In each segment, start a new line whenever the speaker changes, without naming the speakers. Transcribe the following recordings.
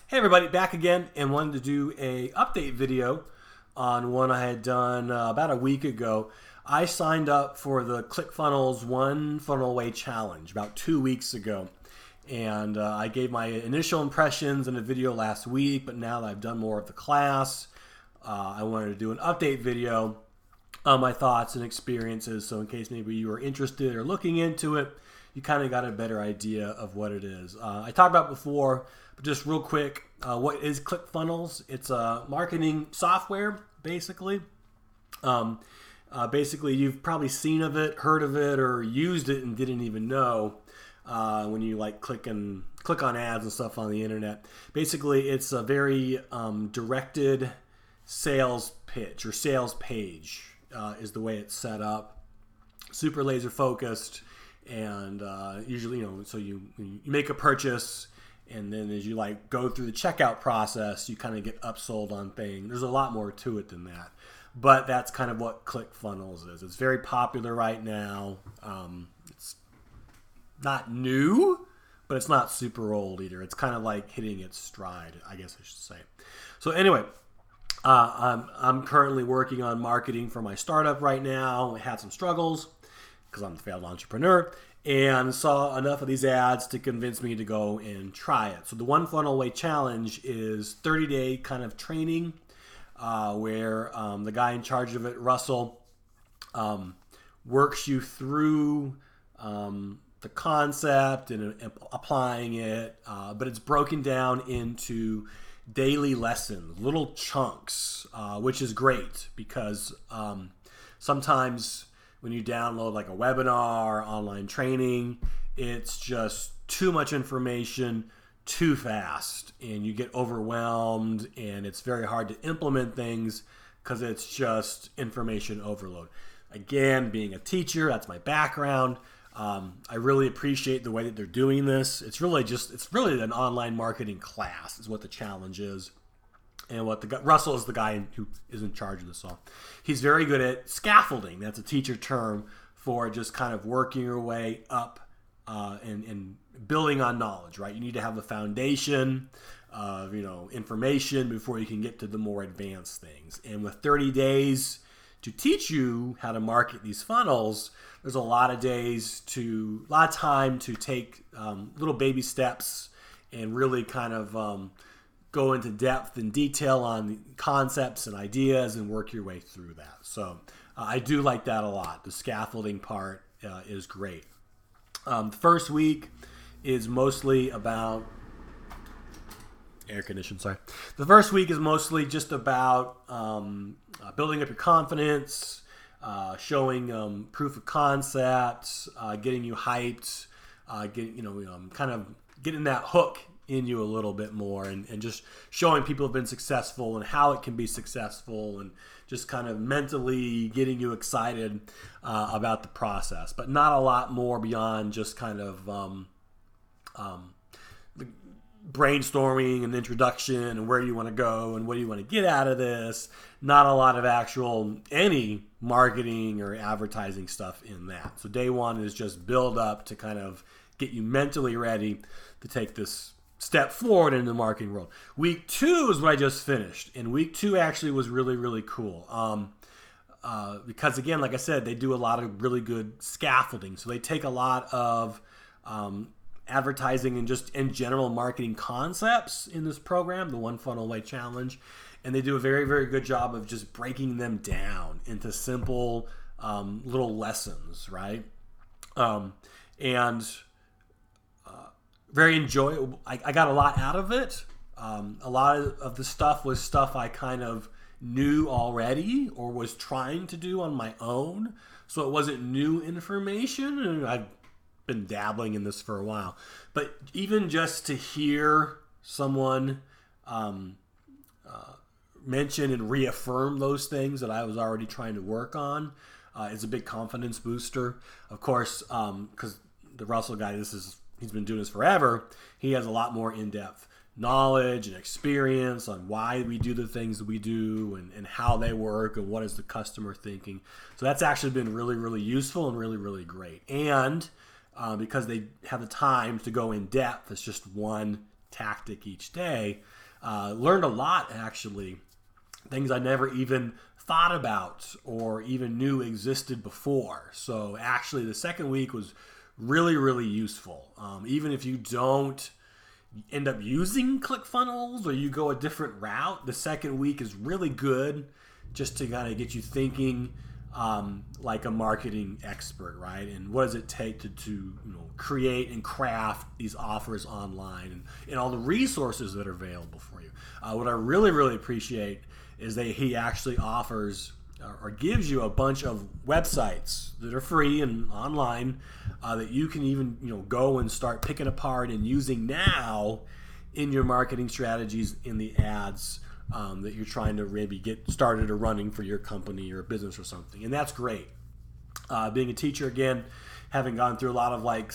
Hey everybody, back again and wanted to do a update video on one I had done about a week ago. I signed up for the ClickFunnels One Funnel Away Challenge about 2 weeks ago. And I gave my initial impressions in a video last week, but now that I've done more of the class, I wanted to do an update video on my thoughts and experiences. So in case maybe you are interested or looking into it, you kind of got a better idea of what it is. I talked about before, but just real quick, what is ClickFunnels? It's a marketing software, basically. Basically, you've probably seen of it, heard of it, or used it and didn't even know when you like click on ads and stuff on the internet. Basically, it's a very directed sales pitch or sales page is the way it's set up. Super laser focused. And usually, so you make a purchase, and then as you like go through the checkout process, you kind of get upsold on things. There's a lot more to it than that, but that's kind of what ClickFunnels is. It's very popular right now. It's not new, but it's not super old either. It's kind of like hitting its stride, I guess I should say. So anyway, I'm currently working on marketing for my startup right now. I had some struggles because I'm a failed entrepreneur, and saw enough of these ads to convince me to go and try it. So the One Funnel Away Challenge is 30-day kind of training where the guy in charge of it, Russell, works you through the concept and applying it, but it's broken down into daily lessons, little chunks, which is great because sometimes when you download like a webinar, online training, it's just too much information too fast and you get overwhelmed and it's very hard to implement things because it's just information overload. Again, being a teacher, that's my background. I really appreciate the way that they're doing this. It's really an online marketing class is what the challenge is. And Russell is the guy who is in charge of this all. He's very good at scaffolding. That's a teacher term for just kind of working your way up and building on knowledge, right? You need to have a foundation of information before you can get to the more advanced things. And with 30 days to teach you how to market these funnels, there's a lot of time to take little baby steps and really kind of go into depth and detail on the concepts and ideas and work your way through that. So I do like that a lot. The scaffolding part is great. The first week is mostly about air conditioning. Sorry. The first week is mostly just about building up your confidence, showing proof of concepts, getting you hyped, kind of getting that hook in you a little bit more and just showing people have been successful and how it can be successful and just kind of mentally getting you excited about the process, but not a lot more beyond just kind of the brainstorming and introduction and where do you want to go and what do you want to get out of this. Not a lot of any marketing or advertising stuff in that. So day one is just build up to kind of get you mentally ready to take this step forward in the marketing world. Week 2 is what I just finished, and week 2 actually was really, really cool. Because again, like I said, they do a lot of really good scaffolding. So they take a lot of advertising and just in general marketing concepts in this program, the One Funnel Away Challenge, and they do a very, very good job of just breaking them down into simple little lessons, right? Very enjoyable. I got a lot out of it. A lot of the stuff was stuff I kind of knew already or was trying to do on my own. So it wasn't new information, and I've been dabbling in this for a while. But even just to hear someone mention and reaffirm those things that I was already trying to work on is a big confidence booster. Of course, because the Russell guy, he's been doing this forever. He has a lot more in-depth knowledge and experience on why we do the things that we do and how they work and what is the customer thinking. So that's actually been really, really useful and really, really great. And because they have the time to go in depth, it's just one tactic each day. Learned a lot, actually, things I never even thought about or even knew existed before. So actually the second week was really, really useful. Even if you don't end up using ClickFunnels or you go a different route, the second week is really good just to kind of get you thinking like a marketing expert, right? And what does it take to create and craft these offers online, and all the resources that are available for you. What I really, really appreciate is that he actually offers or gives you a bunch of websites that are free and online that you can even go and start picking apart and using now in your marketing strategies in the ads that you're trying to maybe get started or running for your company or business or something. And that's great. Being a teacher, again, having gone through a lot of like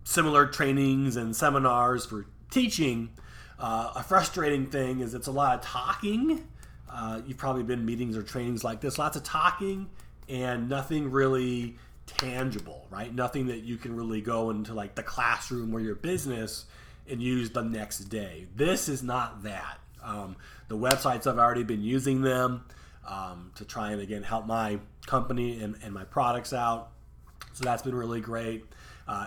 similar trainings and seminars for teaching, a frustrating thing is it's a lot of talking. You've probably been in meetings or trainings like this, lots of talking and nothing really tangible, right? Nothing that you can really go into like the classroom or your business and use the next day. This is not that. The websites, I've already been using them to try and, again, help my company and my products out. So that's been really great.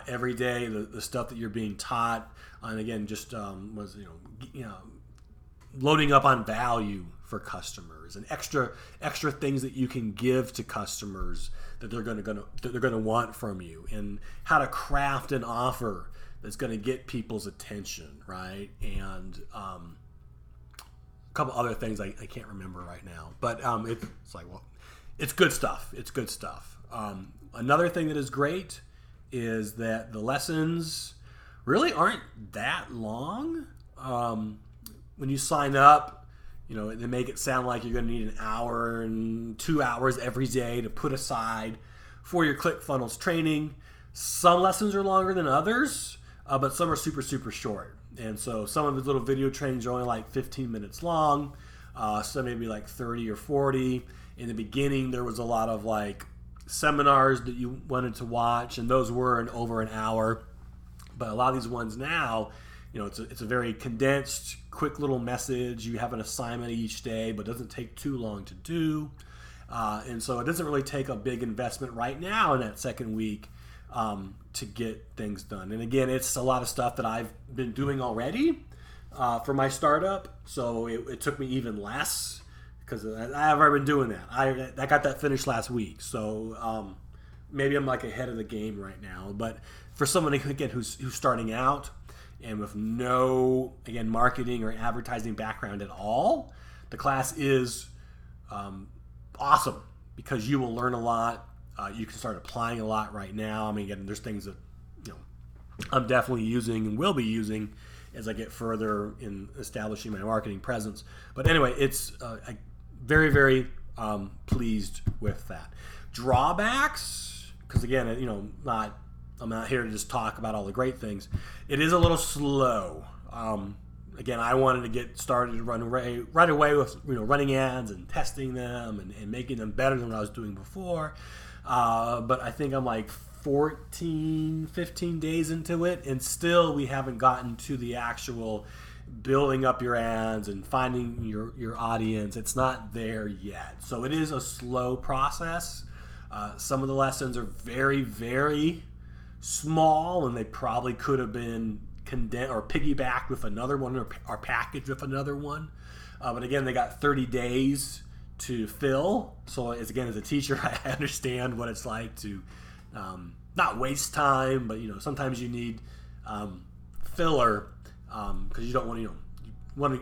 Every day, the stuff that you're being taught, and again, just was loading up on value for customers and extra things that you can give to customers that they're going to want from you, and how to craft an offer that's going to get people's attention, right? And a couple other things I can't remember right now, but it's like, well, it's good stuff. It's good stuff. Another thing that is great is that the lessons really aren't that long. When you sign up, they make it sound like you're going to need an hour and 2 hours every day to put aside for your ClickFunnels training. Some lessons are longer than others, but some are super, super short. And so some of the little video trainings are only like 15 minutes long, some maybe like 30 or 40. In the beginning, there was a lot of like seminars that you wanted to watch, and those were over an hour. But a lot of these ones now, it's a very condensed, quick little message. You have an assignment each day, but it doesn't take too long to do. And so it doesn't really take a big investment right now in that second week to get things done. And again, it's a lot of stuff that I've been doing already for my startup. So it took me even less because I've already been doing that. I got that finished last week. So maybe I'm like ahead of the game right now. But for someone, again, who's starting out and with no, again, marketing or advertising background at all, the class is awesome because you will learn a lot. You can start applying a lot right now. I mean, again, there's things that I'm definitely using and will be using as I get further in establishing my marketing presence. But anyway, it's I'm very, very pleased with that. Drawbacks, because again, I'm not here to just talk about all the great things. It is a little slow. Again, I wanted to get started to run right away with running ads and testing them and making them better than what I was doing before. But I think I'm like 14, 15 days into it, and still we haven't gotten to the actual building up your ads and finding your audience. It's not there yet. So it is a slow process. Some of the lessons are very, very small, and they probably could have been condensed or piggybacked with another one or packaged with another one. But again, they got 30 days to fill. So as a teacher, I understand what it's like to not waste time, but sometimes you need filler because you don't want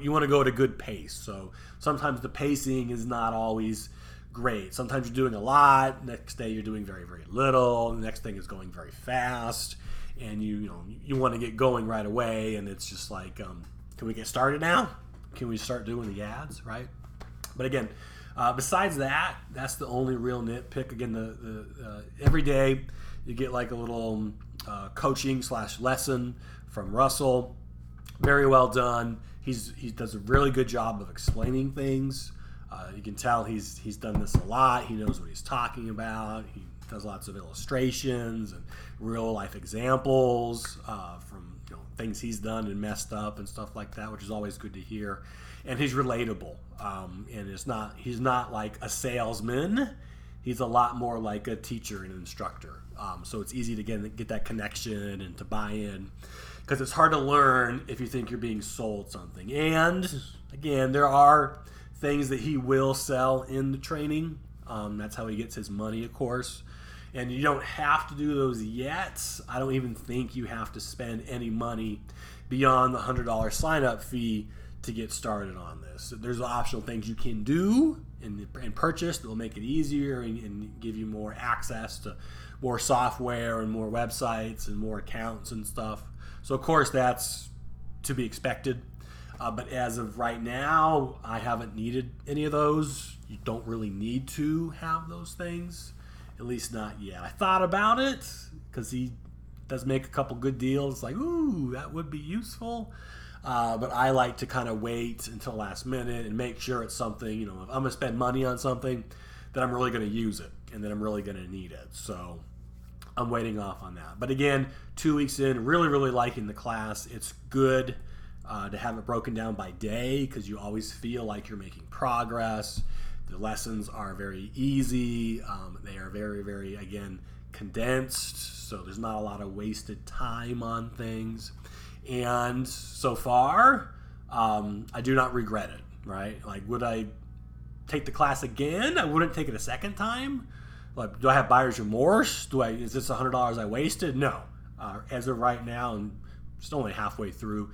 you want to go at a good pace. So sometimes the pacing is not always great. Sometimes you're doing a lot. Next day you're doing very, very little. The next thing is going very fast, and you want to get going right away. And it's just like, can we get started now? Can we start doing the ads, right? But again, besides that, that's the only real nitpick. Again, the every day you get like a little coaching / lesson from Russell. Very well done. He does a really good job of explaining things. You can tell he's done this a lot. He knows what he's talking about. He does lots of illustrations and real life examples from things he's done and messed up and stuff like that, which is always good to hear. And he's relatable, and he's not like a salesman. He's a lot more like a teacher and an instructor. So it's easy to get that connection and to buy in, because it's hard to learn if you think you're being sold something. And again, there are things that he will sell in the training. That's how he gets his money, of course. And you don't have to do those yet. I don't even think you have to spend any money beyond the $100 sign-up fee to get started on this. There's optional things you can do and purchase that will make it easier and give you more access to more software and more websites and more accounts and stuff. So of course that's to be expected. But as of right now, I haven't needed any of those. You don't really need to have those things, at least not yet. I thought about it because he does make a couple good deals. Like, ooh, that would be useful. But I like to kind of wait until last minute and make sure it's something, if I'm going to spend money on something, that I'm really going to use it and that I'm really going to need it. So I'm waiting off on that. But again, 2 weeks in, really, really liking the class. It's good to have it broken down by day because you always feel like you're making progress. The lessons are very easy. They are very, very, again, condensed. So there's not a lot of wasted time on things. And so far, I do not regret it, right? Like, would I take the class again? I wouldn't take it a second time. Like, do I have buyer's remorse? Is this $100 I wasted? No. As of right now, and just only halfway through,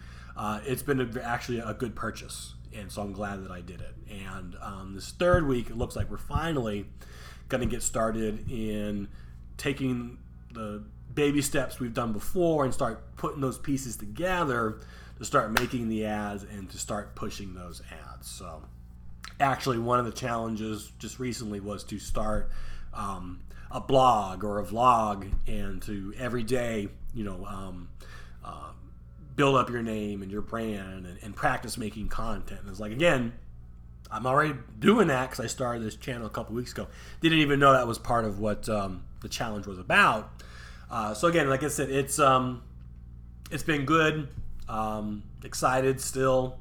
it's been actually a good purchase. And so I'm glad that I did it. And this third week, it looks like we're finally going to get started in taking the baby steps we've done before and start putting those pieces together to start making the ads and to start pushing those ads. So actually one of the challenges just recently was to start a blog or a vlog and to every day, build up your name and your brand and practice making content. And it's like, again, I'm already doing that because I started this channel a couple weeks ago. Didn't even know that was part of what the challenge was about. So again, like I said, it's been good. Excited still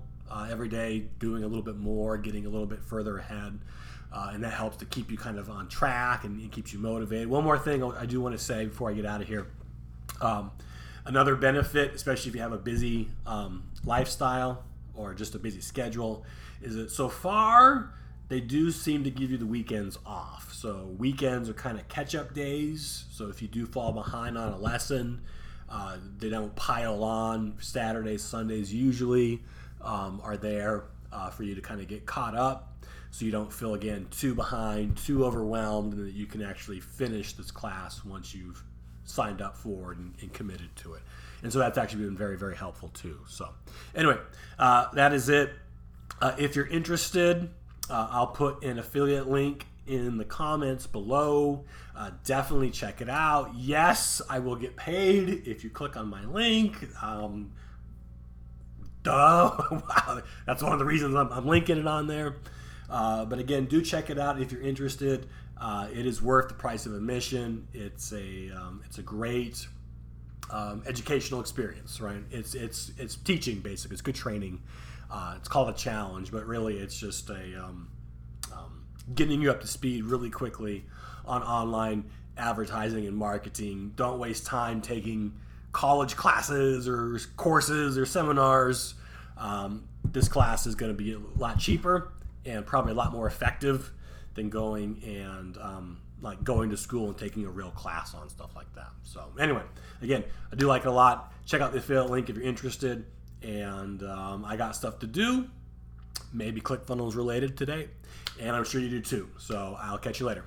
every day, doing a little bit more, getting a little bit further ahead, and that helps to keep you kind of on track and it keeps you motivated. One more thing I do want to say before I get out of here. Another benefit, especially if you have a busy lifestyle or just a busy schedule, is that so far they do seem to give you the weekends off. So weekends are kind of catch-up days. So if you do fall behind on a lesson, they don't pile on. Saturdays, Sundays usually are there for you to kind of get caught up. So you don't feel, again, too behind, too overwhelmed, and that you can actually finish this class once you've signed up for it and committed to it. And so that's actually been very, very helpful too. So anyway, that is it. If you're interested, I'll put an affiliate link in the comments below. Definitely check it out. Yes, I will get paid if you click on my link. Wow, that's one of the reasons I'm linking it on there. But again, do check it out if you're interested. It is worth the price of admission. It's a great educational experience, right? It's teaching, basically. It's good training. It's called a challenge, but really it's just getting you up to speed really quickly on online advertising and marketing. Don't waste time taking college classes or courses or seminars. This class is going to be a lot cheaper and probably a lot more effective than going to school and taking a real class on stuff like that. So anyway, again, I do like it a lot. Check out the affiliate link if you're interested. And I got stuff to do, maybe ClickFunnels related today, and I'm sure you do too. So I'll catch you later.